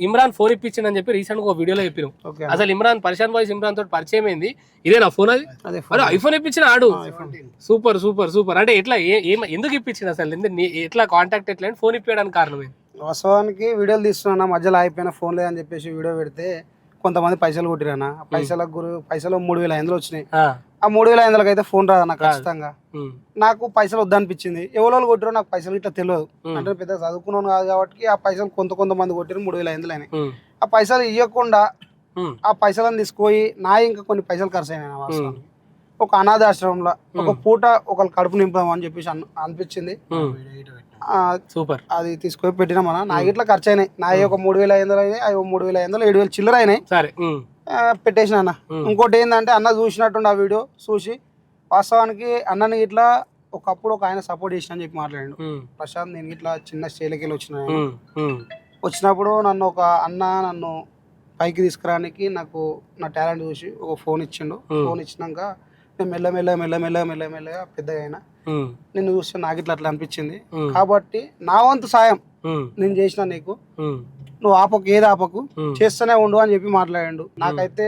Imran phone ఇప్పించిందని చెప్పి recent గా ఒక వీడియోలో చెప్పినాం. అసలు ఇమ్రాన్ పరిశాన్ బాయ్స్ ఇమ్రాన్ తోటి పరిచయం ఏంది? ఇదే నా ఫోన్ అది? అరే ఐఫోన్ ఇప్పించిన ఆడు. Super super super. అంటే ఎట్లా ఎందుకు ఇప్పించింది అసలు? ఎట్లా కాంటాక్ట్ ఎట్లా ఫోన్ ఇప్పించడానికి కారణం ఏంది? వాస్తవానికి వీడియోలు తీస్తున్నా మధ్యలో అయిపోయిన ఫోన్ లేదని చెప్పేసి వీడియో పెడితే కొంతమంది పైసలు కొట్టిరానా, పైసలు 3,500 వచ్చినాయి. ఆ 3,500 అయితే ఫోన్ రాదు నాకు ఖచ్చితంగా. నాకు పైసలు వద్దనిపించింది. ఎవరో కొట్టిరో నాకు పైసలు ఇట్లా తెలియదు. అంటే పెద్ద చదువుకున్నాను కాదు కాబట్టి ఆ పైసలు కొంతమంది కొట్టిరు 3,500 అయినాయి. ఆ పైసలు ఇవ్వకుండా ఆ పైసలను తీసుకుపోయి నా ఇంకా కొన్ని పైసలు ఖర్చు అయినాయి. ఒక అనాథాశ్రమంలో ఒక పూట ఒకళ్ళు కడుపు నింపామని చెప్పేసి అనిపించింది. సూపర్. అది తీసుకొని పెట్టినామన్నా. నాకు ఇట్లా ఖర్చు అయినాయి. నా ఒక 3,500 అయినాయి. అవి 3,500 7,000 చిల్లర అయినాయి. సరే పెట్టేసిన అన్న. ఇంకోటి ఏంటంటే అన్న చూసినట్టుండి ఆ వీడియో చూసి వాస్తవానికి అన్నని ఇట్లా ఒకప్పుడు ఒక ఆయన సపోర్ట్ చేసిన అని చెప్పి మాట్లాడాడు. ప్రశాంత్ నేను ఇట్లా చిన్న స్టేజ్కి వెళ్ళి వచ్చినప్పుడు నన్ను ఒక అన్న నన్ను పైకి తీసుకురానికి నాకు నా టాలెంట్ చూసి ఒక ఫోన్ ఇచ్చిండు. ఫోన్ ఇచ్చినాక నేను మెల్లమెల్లగా పెద్దగా అయినా. నిన్ను చూస్తే నాకు ఇట్లా అట్లా అనిపించింది కాబట్టి నా వంతు సాయం నేను చేసిన నీకు, నువ్వు ఆపకు, ఏది ఆపకు, చేస్తూనే ఉండు అని చెప్పి మాట్లాడాడు. నాకైతే